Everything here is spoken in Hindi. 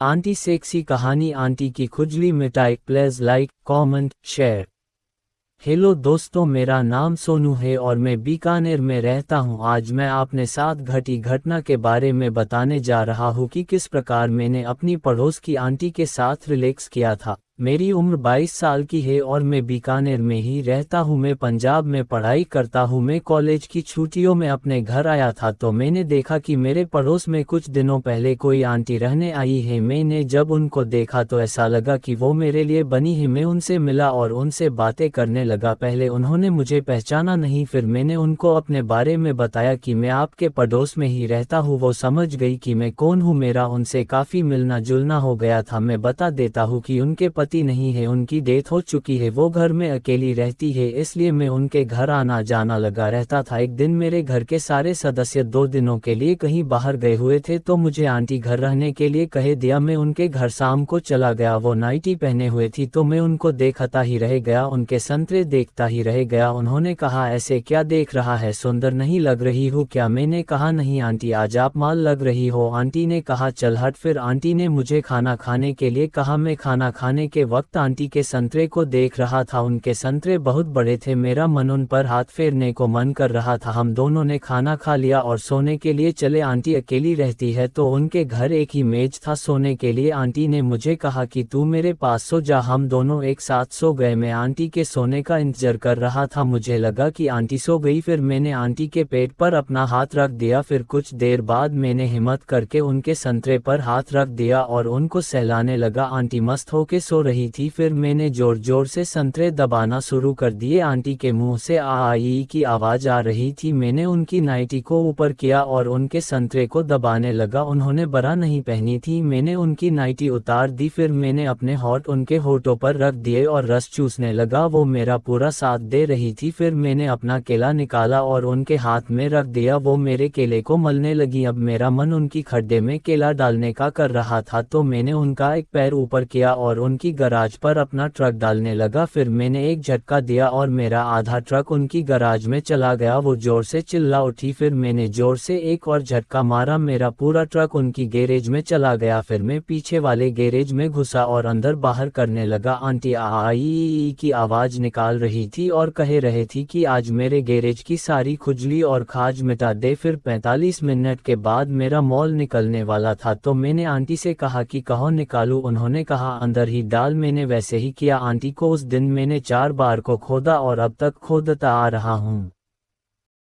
आंटी सेक्सी कहानी आंटी की खुजली मिटाई। Please like comment share. Hello दोस्तों, मेरा नाम सोनू है और मैं बीकानेर में रहता हूं। आज मैं आपने साथ घटी घटना के बारे में बताने जा रहा हूं कि किस प्रकार मैंने अपनी पड़ोस की आंटी के साथ रिलैक्स किया था। मेरी उम्र 22 साल की है और मैं बीकानेर में ही रहता हूं। मैं पंजाब में पढ़ाई करता हूं। मैं कॉलेज की छुट्टियों में अपने घर आया था तो मैंने देखा कि मेरे पड़ोस में कुछ दिनों पहले कोई आंटी रहने आई है। मैंने जब उनको देखा तो ऐसा लगा कि वो मेरे लिए बनी है। मैं उनसे मिला और उनसे बातें करने लगा। पहले उन्होंने मुझे पहचाना नहीं, फिर मैंने उनको अपने बारे में बताया कि मैं आपके पड़ोस में ही रहता हूँ। वो समझ गई कि मैं कौन हूँ। मेरा उनसे काफ़ी मिलना जुलना हो गया था। मैं बता देता हूँ कि उनके पति नहीं है, उनकी डेथ हो चुकी है। वो घर में अकेली रहती है, इसलिए मैं उनके घर आना जाना लगा रहता था। एक दिन मेरे घर के सारे सदस्य 2 दिनों के लिए कहीं बाहर गए हुए थे तो मुझे आंटी घर रहने के लिए कह दिया। मैं उनके घर शाम को चला गया। वो नाइटी पहने हुए थी तो मैं उनको देखता ही रह गया, उनके संतरे देखता ही रह गया। उन्होंने कहा, ऐसे क्या देख रहा है, सुंदर नहीं लग रही हूँ क्या? मैंने कहा, नहीं आंटी, आज आप माल लग रही हो। आंटी ने कहा, चल हट। फिर आंटी ने मुझे खाना खाने के लिए कहा। मैं खाना खाने के वक्त आंटी के संतरे को देख रहा था। उनके संतरे बहुत बड़े थे। मेरा मन उन पर हाथ फेरने को मन कर रहा था। हम दोनों ने खाना खा लिया और सोने के लिए चले। आंटी अकेली रहती है तो उनके घर एक ही मेज था सोने के लिए। आंटी ने मुझे कहा कि तू मेरे पास सो जा। हम दोनों एक साथ सो गए। मैं आंटी के सोने का इंतजार कर रहा था। मुझे लगा कि आंटी सो गई। फिर मैंने आंटी के पेट पर अपना हाथ रख दिया। फिर कुछ देर बाद मैंने हिम्मत करके उनके संतरे पर हाथ रख दिया और उनको सहलाने लगा। आंटी मस्त होके सो रही थी। फिर मैंने जोर जोर से संतरे दबाना शुरू कर दिए। आंटी के मुंह से आई की आवाज आ रही थी। मैंने उनकी नाइटी को ऊपर किया और उनके संतरे को दबाने लगा। उन्होंने बरा नहीं पहनी थी। मैंने उनकी नाइटी उतार दी। फिर मैंने अपने होंठ उनके होठों पर रख दिए और रस चूसने लगा। वो मेरा पूरा साथ दे रही थी। फिर मैंने अपना केला निकाला और उनके हाथ में रख दिया। वो मेरे केले को मलने लगी। अब मेरा मन उनकी खड्डे में केला डालने का कर रहा था तो मैंने उनका एक पैर ऊपर किया और उनकी गराज पर अपना ट्रक डालने लगा। फिर मैंने एक झटका दिया और मेरा आधा ट्रक उनकी गराज में चला गया। वो जोर से चिल्ला उठी। फिर मैंने जोर से एक और झटका मारा। मेरा पूरा ट्रक उनकी गैरेज में चला गया। फिर मैं पीछे वाले गैरेज में घुसा और अंदर बाहर करने लगा। आंटी आई की आवाज निकाल रही थी और कह रहे थी कि आज मेरे गैरेज की सारी खुजली और खाज मिटा दे। फिर 45 मिनट के बाद मेरा मॉल निकलने वाला था तो मैंने आंटी से कहा कि कहो निकालूं। उन्होंने कहा, अंदर ही डाल। मैंने वैसे ही किया। आंटी को उस दिन मैंने 4 बार को खोदा और अब तक खोदता आ रहा हूँ।